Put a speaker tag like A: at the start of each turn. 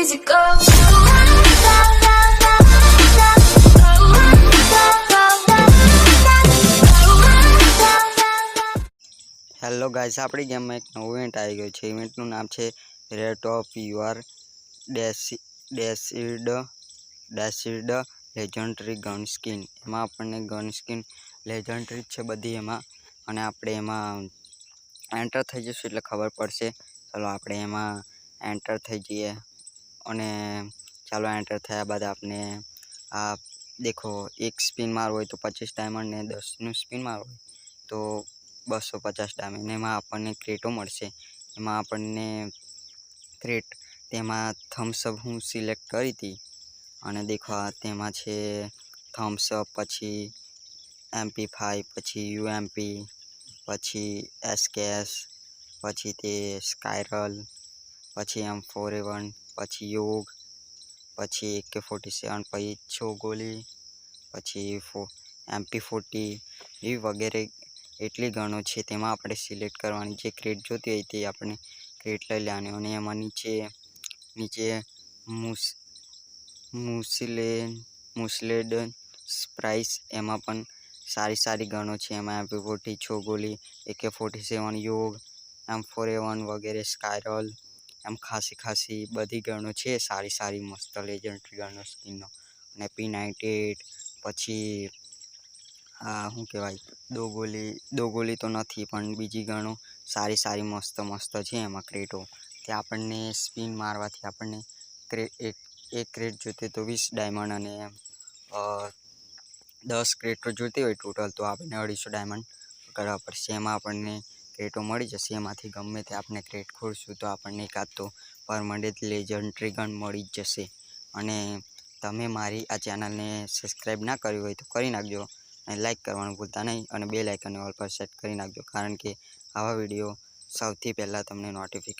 A: music go.
B: Hello guys, આપણી ગેમમાં એક નવું ઇવેન્ટ આવી ગયું છે. ઇવેન્ટનું નામ છે રેટ ઓફ યુઆર ડેસીડ લેજન્ડરી ગન સ્કિન. એમાં આપણને ગન સ્કિન લેજન્ડરી છે બધી એમાં, અને આપણે એમાં એન્ટર થઈ જઈશું એટલે ખબર પડશે. ચાલો આપણે એમાં એન્ટર થઈ જઈએ, અને ચાલો એન્ટર થયા બાદ આપણે આ દેખો, એક સ્પિન મારવું હોય તો 25 ડાયમંડ ને 10નું સ્પિન મારવું હોય તો 250 ડાયમંડ. એમાં આપણને ક્રેટો મળશે. એમાં આપણને ક્રેટ, તેમાં થમ્સઅપ હું સિલેક્ટ કરી હતી, અને દેખો તેમાં છે થમ્સઅપ, પછી MP5, પછી UMP, પછી SKS, પછી તે સ્કાયરલ, પછી M4A1, પછી યોગ, પછી AK-47, પછી છોગોલી, પછી MP40 એવી વગેરે એટલી ગણો છે. તેમાં આપણે સિલેક્ટ કરવાની, જે ક્રેટ જોતી હોય તે આપણે ક્રેટ લઈ લેવાની. અને એમાં નીચે મુસ્લેડ સ્પ્રાઇસ, એમાં પણ સારી ગણો છે. એમાં MP40, છોગોલી, AK-47, યોગ, M4A1 વગેરે, સ્કાયરલ, એમ ખાસી બધી ગણો છે. સારી મસ્ત લેજન્ડરી ગણો સ્કિનનો. અને P98, પછી શું કહેવાય, દોગોલી તો નથી, પણ બીજી ગણો સારી મસ્ત છે એમાં ક્રેટો. તે આપણને સ્પિન મારવાથી આપણને એક ક્રેટ જોઈતી તો 20 ડાયમંડ, અને 10 ક્રેટો જોઈતી હોય ટોટલ તો આપણને 250 ડાયમંડ કરવા પડશે. એમાં આપણને ક્રેટો મળી જશે. એમાંથી ગમે તે આપણે ક્રેટ ખોલશું તો આપણને એકાદ તો પરમનન્ટ લેજન્ડરી ગન મળી જ જશે. અને તમે મારી આ ચેનલને સબસ્ક્રાઈબ ના કરી હોય તો કરી નાખજો, અને લાઈક કરવાનું ભૂલતા નહીં, અને બેલ આઇકનને ઓલ પર સેટ કરી નાખજો, કારણ કે આવા વિડીયો સૌથી પહેલાં તમને નોટિફિકેશન